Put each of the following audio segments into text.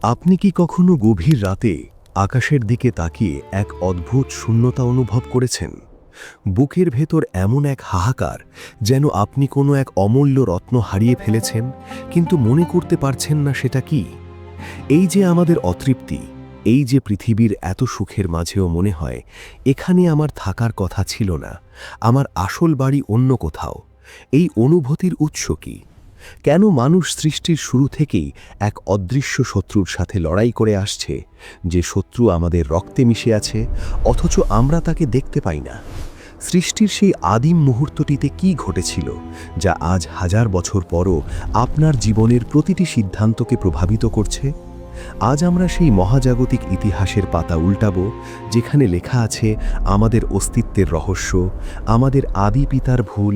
আপনি কি কখনো গভীর রাতে আকাশের দিকে তাকিয়ে এক অদ্ভুত শূন্যতা অনুভব করেছেন? বুকের ভেতর এমন এক হাহাকার, যেন আপনি কোনো এক অমূল্য রত্ন হারিয়ে ফেলেছেন, কিন্তু মনে করতে পারছেন না সেটা কি। এই যে আমাদের অতৃপ্তি, এই যে পৃথিবীর এত সুখের মাঝেও মনে হয় এখানে আমার থাকার কথা ছিল না, আমার আসল বাড়ি অন্য কোথাও, এই অনুভূতির উৎস কি? কেন মানুষ সৃষ্টির শুরু থেকেই এক অদৃশ্য শত্রুর সাথে লড়াই করে আসছে, যে শত্রু আমাদের রক্তে মিশে আছে, অথচ আমরা তাকে দেখতে পাই না? সৃষ্টির সেই আদিম মুহূর্তটিতে কি ঘটেছিল, যা আজ হাজার বছর পরও আপনার জীবনের প্রতিটি সিদ্ধান্তকে প্রভাবিত করছে? আজ আমরা সেই মহাজাগতিক ইতিহাসের পাতা উল্টাবো, যেখানে লেখা আছে আমাদের অস্তিত্বের রহস্য, আমাদের আদি পিতার ভুল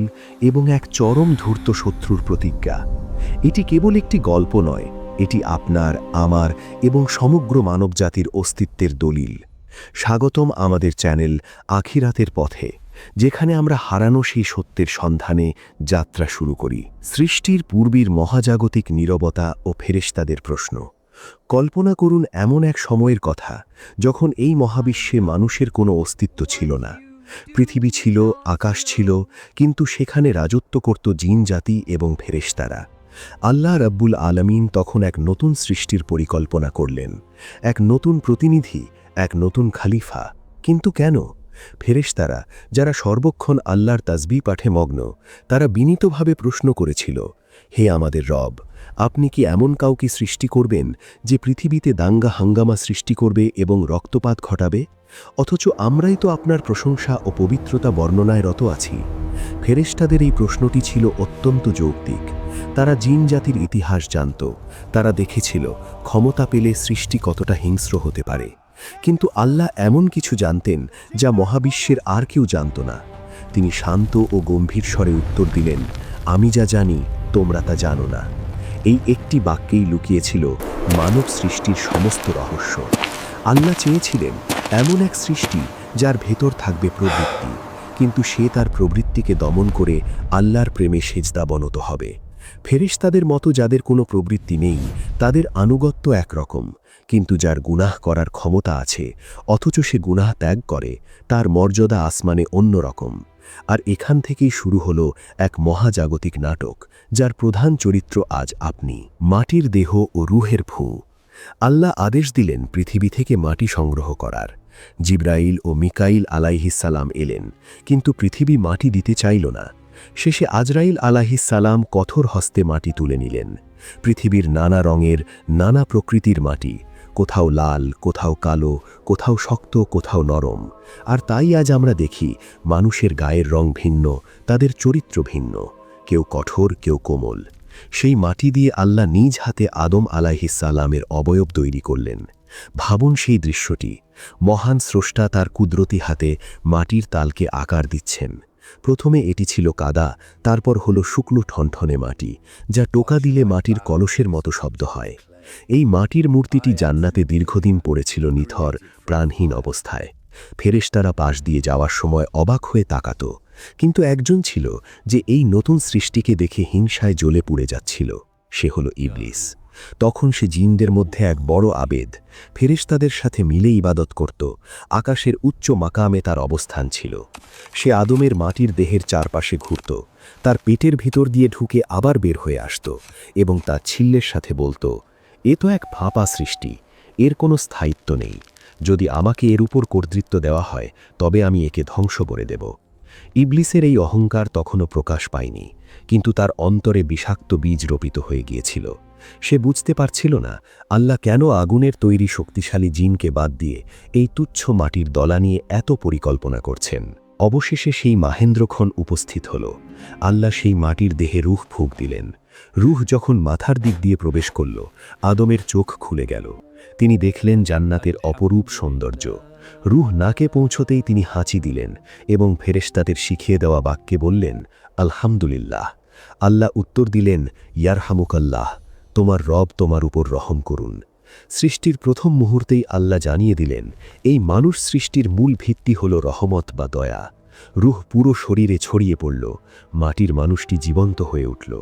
এবং এক চরম ধূর্ত শত্রুর প্রতিজ্ঞা। এটি কেবল একটি গল্প নয়, এটি আপনার, আমার এবং সমগ্র মানবজাতির অস্তিত্বের দলিল। স্বাগতম আমাদের চ্যানেল আখিরাতের পথে, যেখানে আমরা হারানো সেই সত্যের সন্ধানে যাত্রা শুরু করি। সৃষ্টির পূর্বের মহাজাগতিক নীরবতা ও ফেরেশতাদের প্রশ্ন। কল্পনা করুন এমন এক সময়ের কথা, যখন এই মহাবিশ্বে মানুষের কোনো অস্তিত্ব ছিল না। পৃথিবী ছিল, আকাশ ছিল, কিন্তু সেখানে রাজত্ব করত জিন জাতি এবং ফেরেশতারা। আল্লাহ রাব্বুল আলামিন তখন এক নতুন সৃষ্টির পরিকল্পনা করলেন, এক নতুন প্রতিনিধি, এক নতুন খালিফা। কিন্তু কেন? ফেরেশতারা, যারা সর্বক্ষণ আল্লাহর তাসবিহ পাঠে মগ্ন, তারা বিনীতভাবে প্রশ্ন করেছিল, হে আমাদের রব, আপনি কি এমন কাউকে সৃষ্টি করবেন যে পৃথিবীতে দাঙ্গা হাঙ্গামা সৃষ্টি করবে এবং রক্তপাত ঘটাবে? অথচ আমরাই তো আপনার প্রশংসা ও পবিত্রতা বর্ণনায় রত আছি। ফেরেশতাদের এই প্রশ্নটি ছিল অত্যন্ত যৌক্তিক। তারা জিন জাতির ইতিহাস জানত, তারা দেখেছিল ক্ষমতা পেলে সৃষ্টি কতটা হিংস্র হতে পারে। কিন্তু আল্লাহ এমন কিছু জানতেন যা মহাবিশ্বের আর কেউ জানত না। তিনি শান্ত ও গম্ভীর স্বরে উত্তর দিলেন, আমি যা জানি তোমরা তা জানো না। এই একটি বাক্যেই লুকিয়েছিল মানব সৃষ্টির সমস্ত রহস্য। আল্লাহ চেয়েছিলেন এমন এক সৃষ্টি যার ভেতর থাকবে প্রবৃত্তি, কিন্তু সে তার প্রবৃত্তিকে দমন করে আল্লাহর প্রেমে সেজদাবনত হবে। ফেরেশতাদের মতো যাদের কোনো প্রবৃত্তি নেই, তাদের আনুগত্য একরকম, কিন্তু যার গুনাহ করার ক্ষমতা আছে অথচ সে গুনাহ ত্যাগ করে, তার মর্যাদা আসমানে অন্যরকম। আর এখান থেকেই শুরু হলো এক মহাজাগতিক নাটক, যার প্রধান চরিত্র আজ আপনি। মাটির দেহ ও রুহের ফুঁ। আল্লাহ আদেশ দিলেন পৃথিবী থেকে মাটি সংগ্রহ করার। জিবরাইল ও মিকাইল আলাইহিসসালাম এলেন, কিন্তু পৃথিবী মাটি দিতে চাইল না। শেষে আজরাইল আলাইহিসসালাম কঠোর হস্তে মাটি তুলে নিলেন। পৃথিবীর নানা রঙের, নানা প্রকৃতির মাটি, কোথাও লাল, কোথাও কালো, কোথাও শক্ত, কোথাও নরম। আর তাই আজ আমরা দেখি মানুষের গায়ের রং ভিন্ন, তাদের চরিত্র ভিন্ন, কেউ কঠোর, কেউ কোমল। সেই মাটি দিয়ে আল্লাহ নিজ হাতে আদম আলাইহিসসালামের অবয়ব তৈরি করলেন। ভাবুন সেই দৃশ্যটি, মহান স্রষ্টা তার কুদরতি হাতে মাটির তালকে আকার দিচ্ছেন। প্রথমে এটি ছিল কাদা, তারপর হলো শুকনো ঠনঠনে মাটি, যা টোকা দিলে মাটির কলসের মতো শব্দ হয়। এই মাটির মূর্তিটি জান্নাতে দীর্ঘদিন পড়েছিল নিথর, প্রাণহীন অবস্থায়। ফেরেশতারা পাশ দিয়ে যাওয়ার সময় অবাক হয়ে তাকাত, কিন্তু একজন ছিল যে এই নতুন সৃষ্টিকে দেখে হিংসায় জ্বলে পুড়ে যাচ্ছিল। সে হলো ইবলিস। তখন সে জিনদের মধ্যে এক বড় আবেদ, ফেরেশতাদের সাথে মিলে ইবাদত করত, আকাশের উচ্চ মাকামে তার অবস্থান ছিল। সে আদমের মাটির দেহের চারপাশে ঘুরত, তার পেটের ভিতর দিয়ে ঢুকে আবার বের হয়ে আসত, এবং তার ছিল্লের সাথে বলতো, এ তো এক ফাঁপা সৃষ্টি, এর কোনো স্থায়িত্ব নেই। যদি আমাকে এর উপর কর্তৃত্ব দেওয়া হয়, তবে আমি একে ধ্বংস করে দেব। ইবলিসের এই অহংকার তখনও প্রকাশ পায়নি, কিন্তু তার অন্তরে বিষাক্ত বীজ রোপিত হয়ে গিয়েছিল। সে বুঝতে পারছিল না আল্লাহ কেন আগুনের তৈরি শক্তিশালী জিনকে বাদ দিয়ে এই তুচ্ছ মাটির দলা নিয়ে এত পরিকল্পনা করছেন। অবশেষে সেই মাহেন্দ্রক্ষণ উপস্থিত হল। আল্লাহ সেই মাটির দেহে রূহ ফুঁক দিলেন। রূহ যখন মাথার দিক দিয়ে প্রবেশ করল, আদমের চোখ খুলে গেল। তিনি দেখলেন জান্নাতের অপরূপ সৌন্দর্য। রূহ নাকে পৌঁছতেই তিনি হাঁচি দিলেন এবং ফেরেশতাদের শিখিয়ে দেওয়া বাক্যে বললেন, আলহামদুলিল্লাহ। আল্লাহ উত্তর দিলেন, ইয়ারহামুকাল্লাহ, তোমার রব তোমার উপর রহম করুন। সৃষ্টির প্রথম মুহূর্তেই আল্লাহ জানিয়ে দিলেন, এই মানুষ সৃষ্টির মূল ভিত্তি হল রহমত বা দয়া। রূহ পুরো শরীরে ছড়িয়ে পড়ল, মাটির মানুষটি জীবন্ত হয়ে উঠল।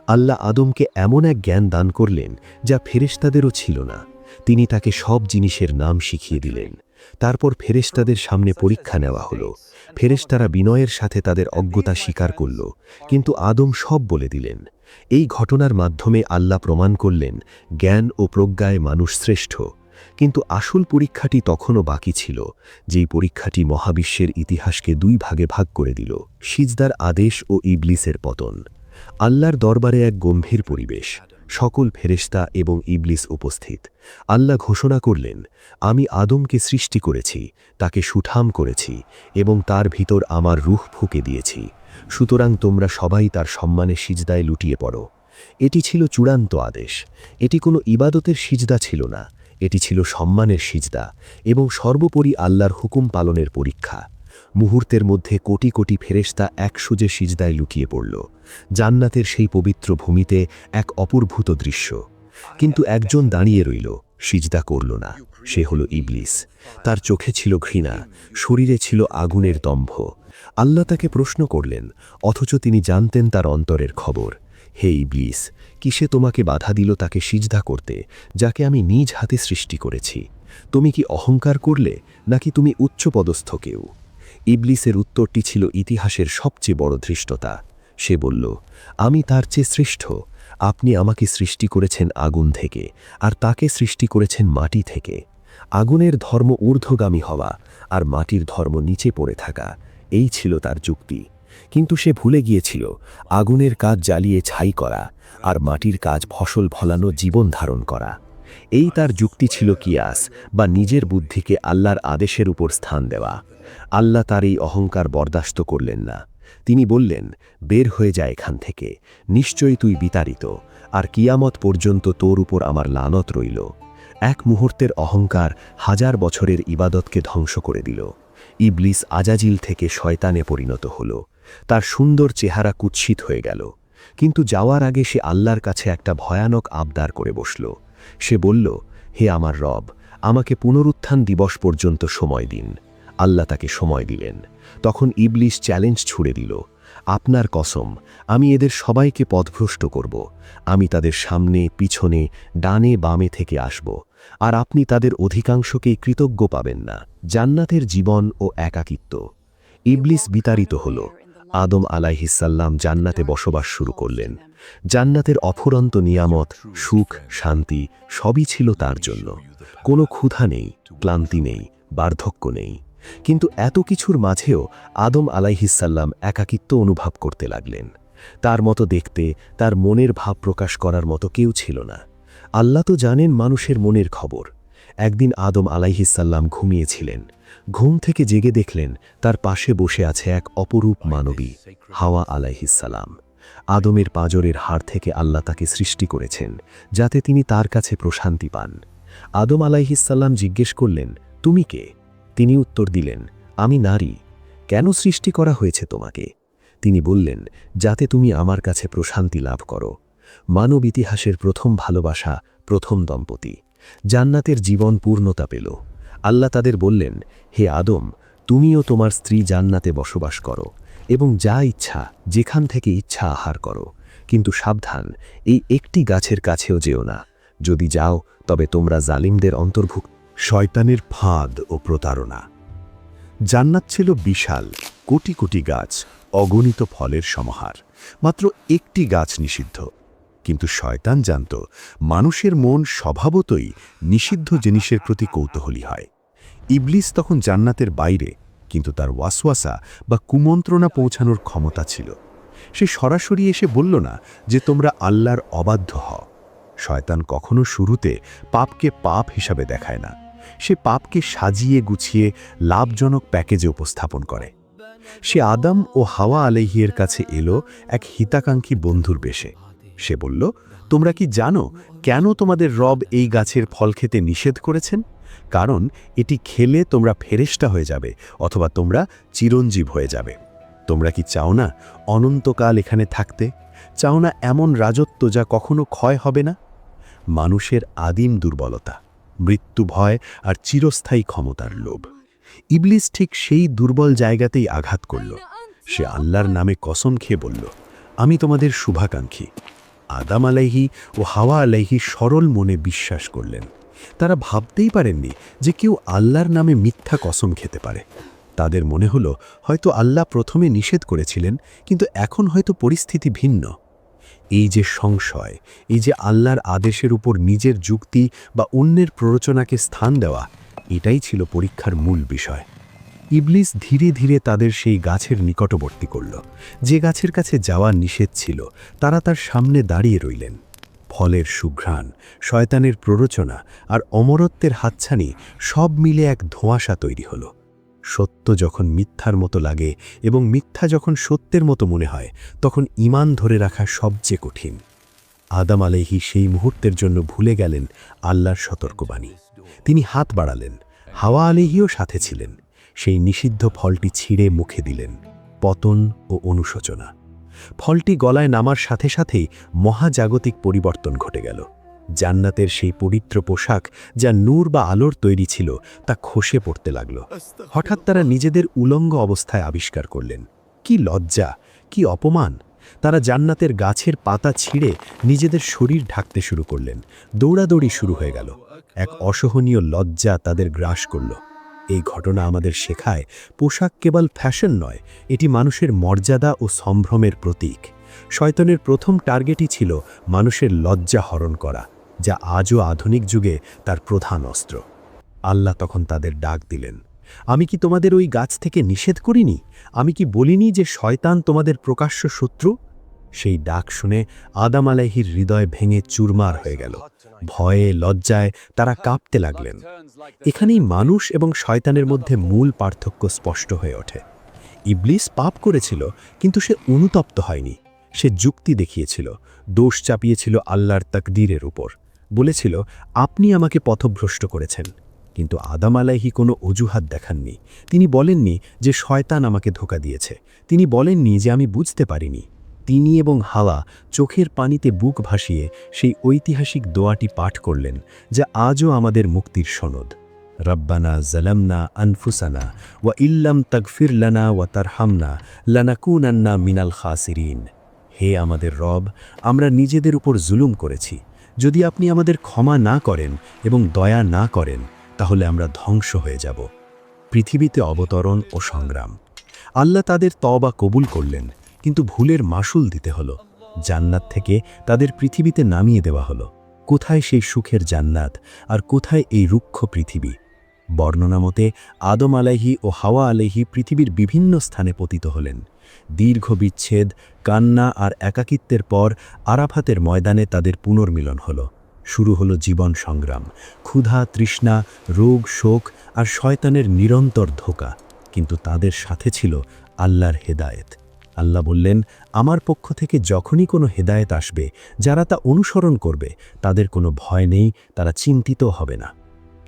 আল্লাহ আদমকে এমন এক জ্ঞান দান করলেন যা ফেরেশতাদেরও ছিল না। তিনি তাকে সব জিনিসের নাম শিখিয়ে দিলেন। তারপর ফেরেশতাদের সামনে পরীক্ষা নেওয়া হলো। ফেরেশতারা বিনয়ের সাথে তাদের অজ্ঞতা স্বীকার করল, কিন্তু আদম সব বলে দিলেন। এই ঘটনার মাধ্যমে আল্লাহ প্রমাণ করলেন জ্ঞান ও প্রজ্ঞায় মানুষ শ্রেষ্ঠ। কিন্তু আসল পরীক্ষাটি তখনও বাকি ছিল, যেই পরীক্ষাটি মহাবিশ্বের ইতিহাসকে দুই ভাগে ভাগ করে দিল: সিজদার আদেশ ও ইবলিসের পতন। আল্লাহর দরবারে এক গম্ভীর পরিবেশ, সকল ফেরেশতা এবং ইবলিস উপস্থিত। আল্লাহ ঘোষণা করলেন, আমি আদমকে সৃষ্টি করেছি, তাকে সুঠাম করেছি এবং তার ভিতর আমার রূহ ফুঁকে দিয়েছি। সুতরাং তোমরা সবাই তার সম্মানে সিজদায় লুটিয়ে পড়ো। এটি ছিল চূড়ান্ত আদেশ। এটি কোনো ইবাদতের সিজদা ছিল না, এটি ছিল সম্মানের সিজদা এবং সর্বোপরি আল্লাহর হুকুম পালনের পরীক্ষা। মুহূর্তের মধ্যে কোটি কোটি ফেরেশতা একসুজে সিজদায় লুটিয়ে পড়ল। জান্নাতের সেই পবিত্র ভূমিতে এক অপূর্ভূত দৃশ্য। কিন্তু একজন দাঁড়িয়ে রইল, সিজদা করল না। সে হল ইবলিস। তার চোখে ছিল ঘৃণা, শরীরে ছিল আগুনের দম্ভ। আল্লাহ তাকে প্রশ্ন করলেন, অথচ তিনি জানতেন তার অন্তরের খবর। হে ইবলিস, কিসে তোমাকে বাধা দিল তাকে সিজদা করতে, যাকে আমি নিজ হাতে সৃষ্টি করেছি? তুমি কি অহংকার করলে, নাকি তুমি উচ্চপদস্থ কেউ? ইবলিসের উত্তরটি ছিল ইতিহাসের সবচেয়ে বড় ধৃষ্টতা। সে বলল, আমি তার চেয়ে শ্রেষ্ঠ। আপনি আমাকে সৃষ্টি করেছেন আগুন থেকে, আর তাকে সৃষ্টি করেছেন মাটি থেকে। আগুনের ধর্ম ঊর্ধ্বগামী হওয়া, আর মাটির ধর্ম নিচে পড়ে থাকা, এই ছিল তার যুক্তি। কিন্তু সে ভুলে গিয়েছিল, আগুনের কাজ জ্বালিয়ে ছাই করা, আর মাটির কাজ ফসল ফলানো, জীবন ধারণ করা। এই তার যুক্তি ছিল কিয়াস, বা নিজের বুদ্ধিকে আল্লাহর আদেশের উপর স্থান দেওয়া। আল্লাহ তার এই অহংকার বরদাস্ত করলেন না। তিনি বললেন, বের হয়ে যায় এখান থেকে, নিশ্চয়ই তুই বিতাড়িত, আর কিয়ামত পর্যন্ত তোর উপর আমার লানত রইল। এক মুহূর্তের অহংকার হাজার বছরের ইবাদতকে ধ্বংস করে দিল। ইবলিস আজাজিল থেকে শয়তানে পরিণত হল। তার সুন্দর চেহারা কুৎসিত হয়ে গেল। কিন্তু যাওয়ার আগে সে আল্লাহর কাছে একটা ভয়ানক আবদার করে বসল। সে বলল, হে আমার রব, আমাকে পুনরুত্থান দিবস পর্যন্ত সময় দিন। আল্লাহ তাকে সময় দিলেন। তখন ইবলিস চ্যালেঞ্জ ছুড়ে দিল, আপনার কসম, আমি এদের সবাইকে পথভ্রষ্ট করব। আমি তাদের সামনে, পিছনে, ডানে বামে থেকে আসব, আর আপনি তাদের অধিকাংশকেই কৃতজ্ঞ পাবেন না। জান্নাতের জীবন ও একাকিত্ব। ইবলিস বিতাড়িত হল। আদম আলাইহিসসালাম জান্নাতে বসবাস শুরু করলেন। জান্নাতের অফুরন্ত নিয়ামত, সুখ, শান্তি সবই ছিল তার জন্য। কোনো ক্ষুধা নেই, ক্লান্তি নেই, বার্ধক্য নেই। কিন্তু এত কিছুর মাঝেও আদম আলাইহিসসালাম একাকিত্ব অনুভব করতে লাগলেন। তার মতো দেখতে, তার মনের ভাব প্রকাশ করার মতো কেউ ছিল না। আল্লাহ তো জানেন মানুষের মনের খবর। একদিন আদম আলাইহিসসালাম ঘুমিয়েছিলেন। ঘুম থেকে জেগে দেখলেন তার পাশে বসে আছে এক অপরূপ মানবী, হাওয়া আলাইহিসসালাম। আদমের পাঁজরের হাড় থেকে আল্লাহ তাকে সৃষ্টি করেছেন, যাতে তিনি তার কাছে প্রশান্তি পান। আদম আলাইহিসসালাম জিজ্ঞেস করলেন, তুমি কে? তিনি উত্তর দিলেন, আমি নারী। কেন সৃষ্টি করা হয়েছে তোমাকে? তিনি বললেন, যাতে তুমি আমার কাছে প্রশান্তি লাভ করো। মানব ইতিহাসের প্রথম ভালোবাসা, প্রথম দম্পতি। জান্নাতের জীবন পূর্ণতা পেল। আল্লাহ তাদের বললেন, হে আদম, তুমিও তোমার স্ত্রী জান্নাতে বসবাস করো এবং যা ইচ্ছা, যেখান থেকে ইচ্ছা আহার করো। কিন্তু সাবধান, এই একটি গাছের কাছেও যেও না। যদি যাও, তবে তোমরা জালিমদের অন্তর্ভুক্ত। শয়তানের ফাঁদ ও প্রতারণা। জান্নাত ছিল বিশাল, কোটি কোটি গাছ, অগণিত ফলের সমাহার। মাত্র একটি গাছ নিষিদ্ধ। কিন্তু শয়তান জানত, মানুষের মন স্বভাবতই নিষিদ্ধ জিনিসের প্রতি কৌতূহলী হয়। ইবলিস তখন জান্নাতের বাইরে, কিন্তু তার ওয়াসওয়াসা বা কুমন্ত্রণা পৌঁছানোর ক্ষমতা ছিল। সে সরাসরি এসে বলল না যে তোমরা আল্লাহর অবাধ্য হও। শয়তান কখনো শুরুতে পাপকে পাপ হিসাবে দেখায় না। সে পাপকে সাজিয়ে গুছিয়ে লাভজনক প্যাকেজে উপস্থাপন করে। সে আদম ও হাওয়া আলাইহির কাছে এলো এক হিতাকাঙ্ক্ষী বন্ধুর বেশে। সে বলল, তোমরা কি জানো কেন তোমাদের রব এই গাছের ফল খেতে নিষেধ করেছেন? কারণ এটি খেলে তোমরা ফেরেশতা হয়ে যাবে, অথবা তোমরা চিরঞ্জীব হয়ে যাবে। তোমরা কি চাও না অনন্তকাল এখানে থাকতে? চাও না এমন রাজত্ব যা কখনো ক্ষয় হবে না? মানুষের আদিম দুর্বলতা, মৃত্যু ভয় আর চিরস্থায়ী ক্ষমতার লোভ। ইবলিস ঠিক সেই দুর্বল জায়গাতেই আঘাত করল। সে আল্লাহর নামে কসম খেয়ে বলল, আমি তোমাদের শুভাকাঙ্ক্ষী। আদম আলাইহি ও হাওয়া আলাইহি সরল মনে বিশ্বাস করলেন। তারা ভাবতেই পারেননি যে কেউ আল্লাহর নামে মিথ্যা কসম খেতে পারে। তাদের মনে হলো হয়তো আল্লাহ প্রথমে নিষেধ করেছিলেন, কিন্তু এখন হয়তো পরিস্থিতি ভিন্ন। এই যে সংশয়, এই যে আল্লাহর আদেশের উপর নিজের যুক্তি বা অন্যের প্ররোচনাকে স্থান দেওয়া, এটাই ছিল পরীক্ষার মূল বিষয়। ইবলিস ধীরে ধীরে তাদের সেই গাছের নিকটবর্তী করল, যে গাছের কাছে যাওয়া নিষেধ ছিল। তারা তার সামনে দাঁড়িয়ে রইলেন। ফলের সুঘ্রাণ, শয়তানের প্ররোচনা আর অমরত্বের হাতছানি সব মিলে এক ধোঁয়াশা তৈরি হলো। সত্য যখন মিথ্যার মতো লাগে এবং মিথ্যা যখন সত্যের মতো মনে হয়, তখন ঈমান ধরে রাখা সবচেয়ে কঠিন। আদম আলাইহি সেই মুহূর্তের জন্য ভুলে গেলেন আল্লাহর সতর্কবাণী। তিনি হাত বাড়ালেন, হাওয়া আলাইহিও সাথে ছিলেন। সেই নিষিদ্ধ ফলটি ছিঁড়ে মুখে দিলেন। পতন ও অনুশোচনা। ফলটি গলায় নামার সাথে সাথেই মহাজাগতিক পরিবর্তন ঘটে গেল। জান্নাতের সেই পবিত্র পোশাক, যা নূর বা আলোর তৈরি ছিল, তা খসে পড়তে লাগল। হঠাৎ তারা নিজেদের উলঙ্গ অবস্থায় আবিষ্কার করলেন। কি লজ্জা, কি অপমান! তারা জান্নাতের গাছের পাতা ছিঁড়ে নিজেদের শরীর ঢাকতে শুরু করলেন। দৌড়াদৌড়ি শুরু হয়ে গেল। এক অসহনীয় লজ্জা তাদের গ্রাস করল। এই ঘটনা আমাদের শেখায়, পোশাক কেবল ফ্যাশন নয়, এটি মানুষের মর্যাদা ও সম্ভ্রমের প্রতীক। শয়তানের প্রথম টার্গেটই ছিল মানুষের লজ্জা হরণ করা, যা আজও আধুনিক যুগে তার প্রধান অস্ত্র। আল্লাহ তখন তাদের ডাক দিলেন, আমি কি তোমাদের ওই গাছ থেকে নিষেধ করিনি? আমি কি বলিনি যে শয়তান তোমাদের প্রকাশ্য শত্রু? সেই ডাক শুনে আদম আলাইহির হৃদয় ভেঙে চুরমার হয়ে গেল। ভয়ে, লজ্জায় তারা কাঁপতে লাগলেন। এখানেই মানুষ এবং শয়তানের মধ্যে মূল পার্থক্য স্পষ্ট হয়ে ওঠে। ইবলিস পাপ করেছিল, কিন্তু সে অনুতপ্ত হয়নি। সে যুক্তি দেখিয়েছিল, দোষ চাপিয়েছিল আল্লাহর তাকদীরের উপর। বলেছিল, আপনি আমাকে পথভ্রষ্ট করেছেন। কিন্তু আদম আলাইহি কোনো অজুহাত দেখাননি। তিনি বলেননি যে শয়তান আমাকে ধোঁকা দিয়েছে। তিনি বলেননি যে আমি বুঝতে পারিনি। তিনি এবং হাওয়া চোখের পানিতে বুক ভাসিয়ে সেই ঐতিহাসিক দোয়াটি পাঠ করলেন, যা আজও আমাদের মুক্তির সনদ। রব্বানা জালামনা আনফুসানা ওয়া ইল্লাম তাগফির লানা ওয়া তারহামনা লানাকুনান্না মিনাল খাসিরিন। হে আমাদের রব, আমরা নিজেদের উপর জুলুম করেছি। যদি আপনি আমাদের ক্ষমা না করেন এবং দয়া না করেন, তাহলে আমরা ধ্বংস হয়ে যাব। পৃথিবীতে অবতরণ ও সংগ্রাম। আল্লাহ তাদের তওবা কবুল করলেন, কিন্তু ভুলের মাসুল দিতে হলো। জান্নাত থেকে তাদের পৃথিবীতে নামিয়ে দেওয়া হলো। কোথায় সেই সুখের জান্নাত, আর কোথায় এই রুক্ষ পৃথিবী? বর্ণনা মতে আদম আলাইহি ও হাওয়া আলাইহি পৃথিবীর বিভিন্ন স্থানে পতিত হলেন। দীর্ঘ বিচ্ছেদ, কান্না আর একাকিত্বের পর আরাফাতের ময়দানে তাদের পুনর্মিলন হলো। শুরু হলো জীবন সংগ্রাম, ক্ষুধা, তৃষ্ণা, রোগ, শোক আর শয়তানের নিরন্তর ধোঁকা। কিন্তু তাদের সাথে ছিল আল্লাহর হেদায়েত। আল্লাহ বললেন, আমার পক্ষ থেকে যখনই কোনো হেদায়েত আসবে, যারা তা অনুসরণ করবে, তাদের কোনো ভয় নেই, তারা চিন্তিত হবে না।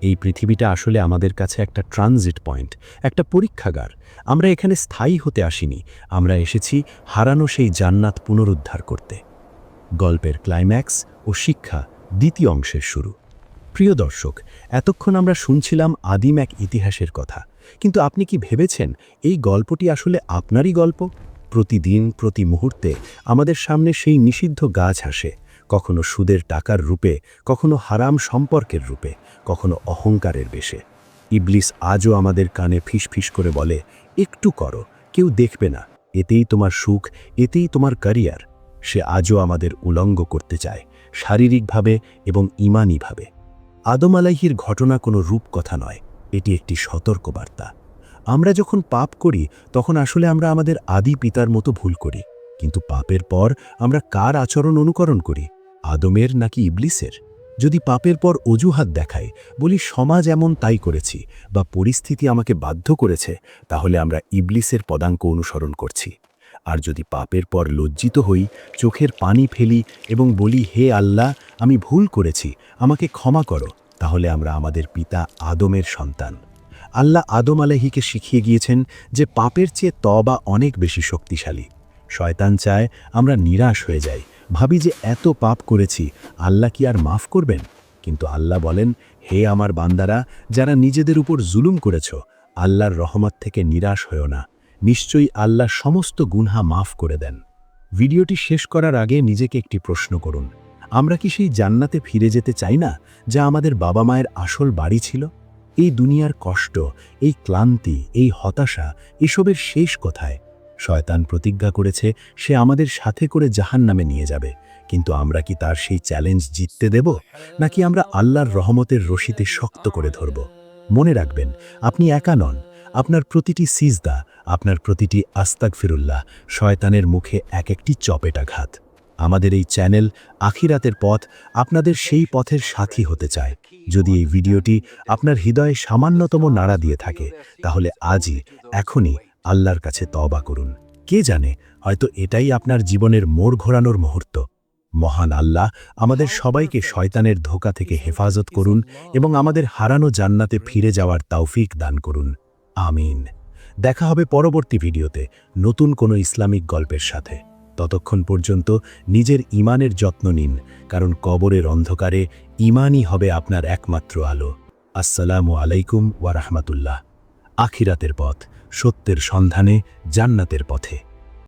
এই পৃথিবীটা আসলে আমাদের কাছে একটা ট্রানজিট পয়েন্ট, একটা পরীক্ষাগার। আমরা এখানে স্থায়ী হতে আসিনি, আমরা এসেছি হারানো সেই জান্নাত পুনরুদ্ধার করতে। গল্পের ক্লাইম্যাক্স ও শিক্ষা দ্বিতীয় অংশের শুরু। প্রিয় দর্শক, এতক্ষণ আমরা শুনছিলাম আদিম এক ইতিহাসের কথা, কিন্তু আপনি কি ভেবেছেন এই গল্পটি আসলে আপনারই গল্প? প্রতিদিন, প্রতি মুহূর্তে আমাদের সামনে সেই নিষিদ্ধ গাছ আসে, কখনো সুদের টাকার রূপে, কখনো হারাম সম্পর্কের রূপে, কখনো অহংকারের বেশে। ইবলিস আজও আমাদের কানে ফিসফিস করে বলে, একটু করো, কেউ দেখবে না, এতেই তোমার সুখ, এতেই তোমার ক্যারিয়ার। সে আজও আমাদের উলঙ্গ করতে চায়, শারীরিকভাবে এবং ঈমানীভাবে। আদম আলাইহির ঘটনা কোনো রূপকথা নয়, এটি একটি সতর্কবার্তা। আমরা যখন পাপ করি, তখন আসলে আমরা আমাদের আদি পিতার মতো ভুল করি। কিন্তু পাপের পর আমরা কার আচরণ অনুকরণ করি? আদমের নাকি ইবলিসের? যদি পাপের পর অজুহাত দেখাই, বলি সমাজ এমন তাই করেছি, বা পরিস্থিতি আমাকে বাধ্য করেছে, তাহলে আমরা ইবলিসের পদাঙ্ক অনুসরণ করছি। আর যদি পাপের পর লজ্জিত হই, চোখের পানি ফেলি এবং বলি, হে আল্লাহ, আমি ভুল করেছি, আমাকে ক্ষমা করো, তাহলে আমরা আমাদের পিতা আদমের সন্তান। আল্লাহ আদম আলাইহিকে শিখিয়ে গিয়েছেন যে পাপের চেয়ে তওবা অনেক বেশি শক্তিশালী। শয়তান চায় আমরা নিরাশ হয়ে যাই, ভাবি যে এত পাপ করেছি, আল্লাহ কি আর মাফ করবেন? কিন্তু আল্লাহ বলেন, হে আমার বান্দারা, যারা নিজেদের উপর জুলুম করেছ, আল্লাহর রহমত থেকে নিরাশ হয়ো না। নিশ্চয়ই আল্লাহ সমস্ত গুনহা মাফ করে দেন। ভিডিওটি শেষ করার আগে নিজেকে একটি প্রশ্ন করুন, আমরা কি সেই জান্নাতে ফিরে যেতে চাই না, যা আমাদের বাবা মায়ের আসল বাড়ি ছিল? এই দুনিয়ার কষ্ট, এই ক্লান্তি, এই হতাশা, এসবের শেষ কোথায়? শয়তান প্রতিজ্ঞা করেছে সে আমাদের সাথে করে জাহান্নামে নিয়ে যাবে, কিন্তু আমরা কি তার সেই চ্যালেঞ্জ জিততে দেব, নাকি আমরা আল্লাহর রহমতের রশিতে শক্ত করে ধরব? মনে রাখবেন, আপনি একা নন। আপনার প্রতিটি সিজদা, আপনার প্রতিটি আস্তাগফিরুল্লাহ শয়তানের মুখে এক একটি চপেটাঘাত। আমাদের এই চ্যানেল আখিরাতের পথ আপনাদের সেই পথের সাথী হতে চায়। যদি এই ভিডিওটি আপনার হৃদয়ে সামান্যতম নাড়া দিয়ে থাকে, তাহলে আজই, এখনই আল্লাহর কাছে তওবা করুন। কে জানে, হয়তো এটাই আপনার জীবনের মোড় ঘোরানোর মুহূর্ত। মহান আল্লাহ আমাদের সবাইকে শয়তানের ধোঁকা থেকে হেফাজত করুন এবং আমাদের হারানো জান্নাতে ফিরে যাওয়ার তৌফিক দান করুন। আমিন। দেখা হবে পরবর্তী ভিডিওতে নতুন কোনো ইসলামিক গল্পের সাথে। ততক্ষণ পর্যন্ত নিজের ঈমানের যত্ন নিন, কারণ কবরের অন্ধকারে ঈমানই হবে আপনার একমাত্র আলো। আসসালামু আলাইকুম ওয়া রাহমাতুল্লাহ। আখিরাতের পথ, সত্যের সন্ধানে জান্নাতের পথে।